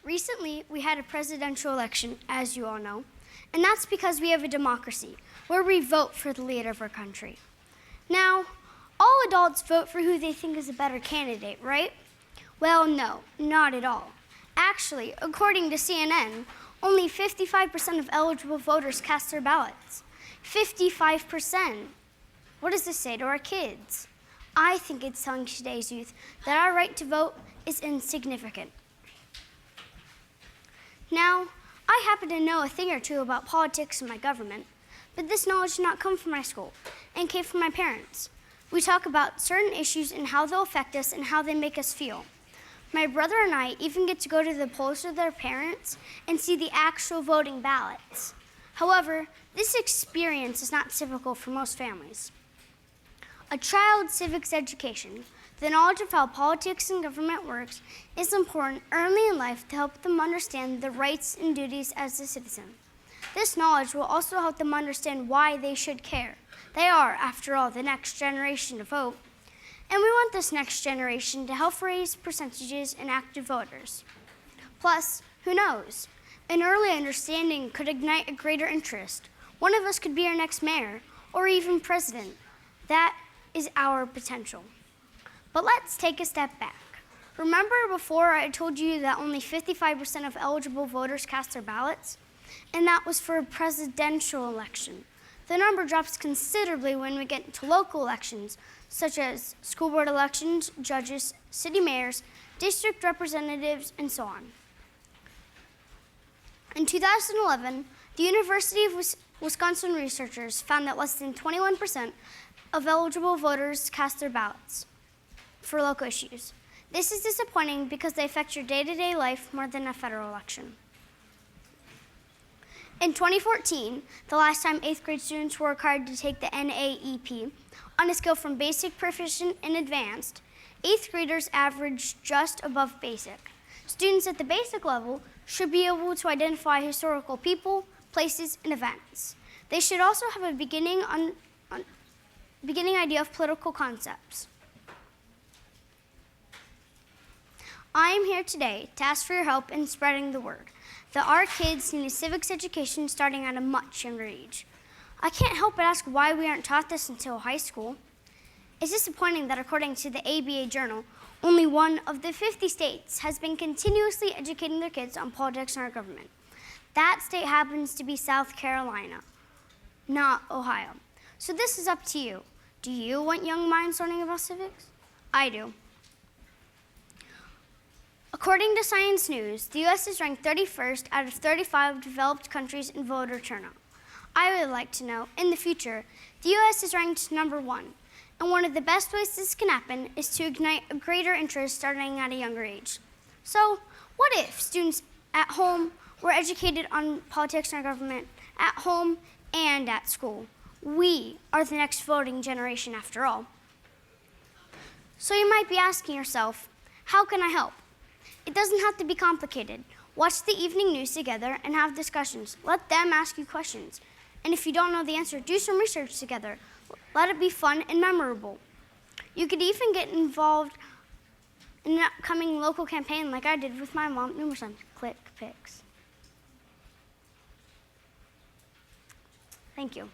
Recently, we had a presidential election, as you all know, and that's because we have a democracy where we vote for the leader of our country. Now, all adults vote for who they think is a better candidate, right? Well, no, not at all. Actually, according to CNN, only 55% of eligible voters cast their ballots. 55%. What does this say to our kids? I think it's telling today's youth that our right to vote is insignificant. Now, I happen to know a thing or two about politics and my government, but this knowledge did not come from my school and came from my parents. We talk about certain issues and how they'll affect us and how they make us feel. My brother and I even get to go to the polls with their parents and see the actual voting ballots. However, this experience is not typical for most families. A child's civics education, the knowledge of how politics and government works, is important early in life to help them understand their rights and duties as a citizen. This knowledge will also help them understand why they should care. They are, after all, the next generation to vote. And we want this next generation to help raise percentages in active voters. Plus, who knows? An early understanding could ignite a greater interest. One of us could be our next mayor, or even president. That is our potential. But let's take a step back. Remember before I told you that only 55% of eligible voters cast their ballots? And that was for a presidential election. The number drops considerably when we get to local elections, such as school board elections, judges, city mayors, district representatives, and so on. In 2011, the University of Wisconsin researchers found that less than 21% of eligible voters cast their ballots for local issues. This is disappointing because they affect your day-to-day life more than a federal election. In 2014, the last time 8th grade students were required to take the NAEP on a scale from basic, proficient, and advanced, 8th graders averaged just above basic. Students at the basic level should be able to identify historical people, places, and events. They should also have a beginning idea of political concepts. I am here today to ask for your help in spreading the word that our kids need a civics education starting at a much younger age. I can't help but ask why we aren't taught this until high school. It's disappointing that according to the ABA Journal, only one of the 50 states has been continuously educating their kids on politics and our government. That state happens to be South Carolina, not Ohio. So this is up to you. Do you want young minds learning about civics? I do. According to Science News, the U.S. is ranked 31st out of 35 developed countries in voter turnout. I would like to know, in the future, the U.S. is ranked number 1, and one of the best ways this can happen is to ignite a greater interest starting at a younger age. So, what if students at home were educated on politics and our government at home and at school? We are the next voting generation after all. So you might be asking yourself, how can I help? It doesn't have to be complicated. Watch the evening news together and have discussions. Let them ask you questions. And if you don't know the answer, do some research together. Let it be fun and memorable. You could even get involved in an upcoming local campaign like I did with my mom numerous times. Click Picks. Thank you.